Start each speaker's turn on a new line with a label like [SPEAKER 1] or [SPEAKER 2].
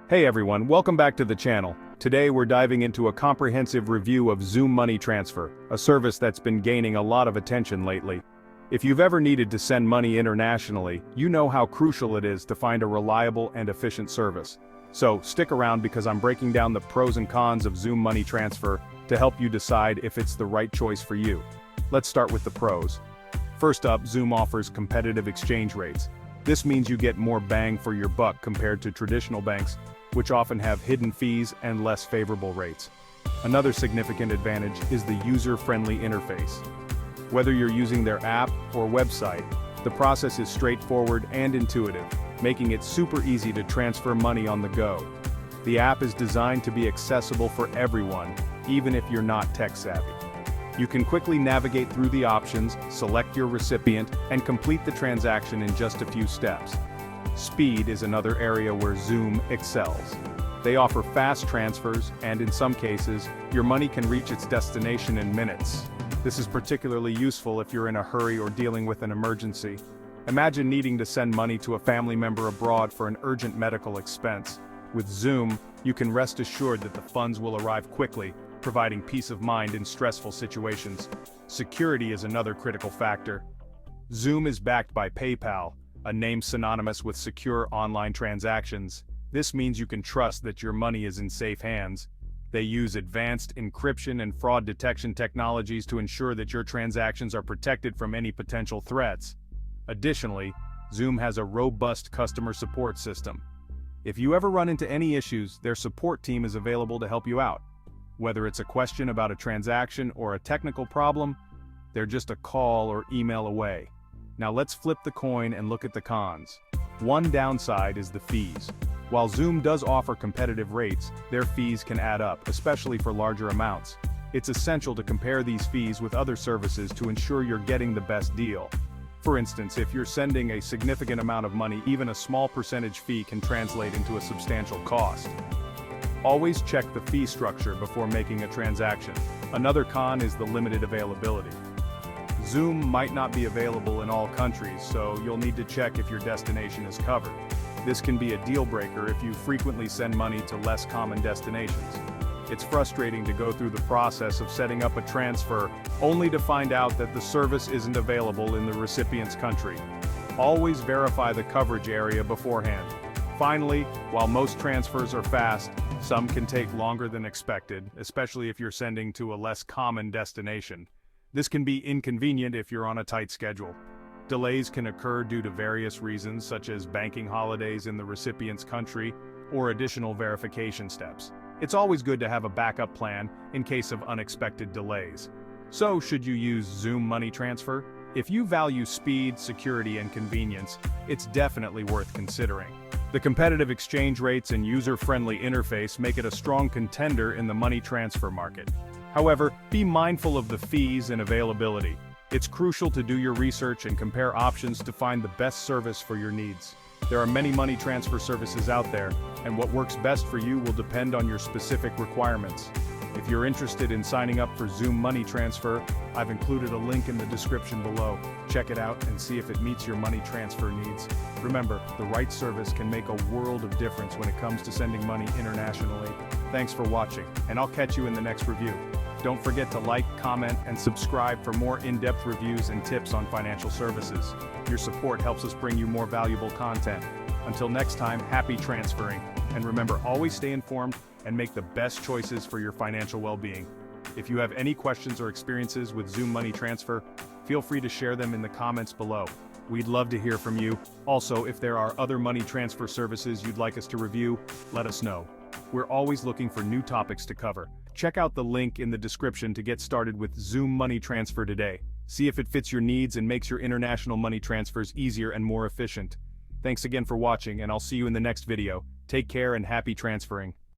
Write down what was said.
[SPEAKER 1] Hey everyone, welcome back to the channel. Today we're diving into a comprehensive review of Xoom Money Transfer, a service that's been gaining a lot of attention lately. If you've ever needed to send money internationally, you know how crucial it is to find a reliable and efficient service. So stick around because I'm breaking down the pros and cons of Xoom Money Transfer to help you decide if it's the right choice for you. Let's start with the pros. First up, Xoom offers competitive exchange rates. This means you get more bang for your buck compared to traditional banks, which often have hidden fees and less favorable rates. Another significant advantage is the user-friendly interface. Whether you're using their app or website, the process is straightforward and intuitive, making it super easy to transfer money on the go. The app is designed to be accessible for everyone, even if you're not tech-savvy. You can quickly navigate through the options, select your recipient, and complete the transaction in just a few steps. Speed is another area where Xoom excels. They offer fast transfers, and in some cases, your money can reach its destination in minutes. This is particularly useful if you're in a hurry or dealing with an emergency. Imagine needing to send money to a family member abroad for an urgent medical expense. With Xoom, you can rest assured that the funds will arrive quickly, providing peace of mind in stressful situations. Security is another critical factor. Xoom is backed by PayPal, a name synonymous with secure online transactions. This means you can trust that your money is in safe hands. They use advanced encryption and fraud detection technologies to ensure that your transactions are protected from any potential threats. Additionally, Xoom has a robust customer support system. If you ever run into any issues, their support team is available to help you out. Whether it's a question about a transaction or a technical problem, they're just a call or email away. Now let's flip the coin and look at the cons. One downside is the fees. While Xoom does offer competitive rates, their fees can add up, especially for larger amounts. It's essential to compare these fees with other services to ensure you're getting the best deal. For instance, if you're sending a significant amount of money, even a small percentage fee can translate into a substantial cost. Always check the fee structure before making a transaction. Another con is the limited availability. Xoom might not be available in all countries, so you'll need to check if your destination is covered. This can be a deal breaker if you frequently send money to less common destinations. It's frustrating to go through the process of setting up a transfer, only to find out that the service isn't available in the recipient's country. Always verify the coverage area beforehand. Finally, while most transfers are fast, some can take longer than expected, especially if you're sending to a less common destination. This can be inconvenient if you're on a tight schedule. Delays can occur due to various reasons, such as banking holidays in the recipient's country or additional verification steps. It's always good to have a backup plan in case of unexpected delays. So, should you use Xoom Money Transfer? If you value speed, security, and convenience, it's definitely worth considering. The competitive exchange rates and user-friendly interface make it a strong contender in the money transfer market. However, be mindful of the fees and availability. It's crucial to do your research and compare options to find the best service for your needs. There are many money transfer services out there, and what works best for you will depend on your specific requirements. If you're interested in signing up for Xoom Money Transfer, I've included a link in the description below. Check it out and see if it meets your money transfer needs. Remember, the right service can make a world of difference when it comes to sending money internationally. Thanks for watching, and I'll catch you in the next review. Don't forget to like, comment, and subscribe for more in-depth reviews and tips on financial services. Your support helps us bring you more valuable content. Until next time, happy transferring. And remember, always stay informed and make the best choices for your financial well-being. If you have any questions or experiences with Xoom Money Transfer, feel free to share them in the comments below. We'd love to hear from you. Also, if there are other money transfer services you'd like us to review, let us know. We're always looking for new topics to cover. Check out the link in the description to get started with Xoom Money Transfer today. See if it fits your needs and makes your international money transfers easier and more efficient. Thanks again for watching, and I'll see you in the next video. Take care and happy transferring.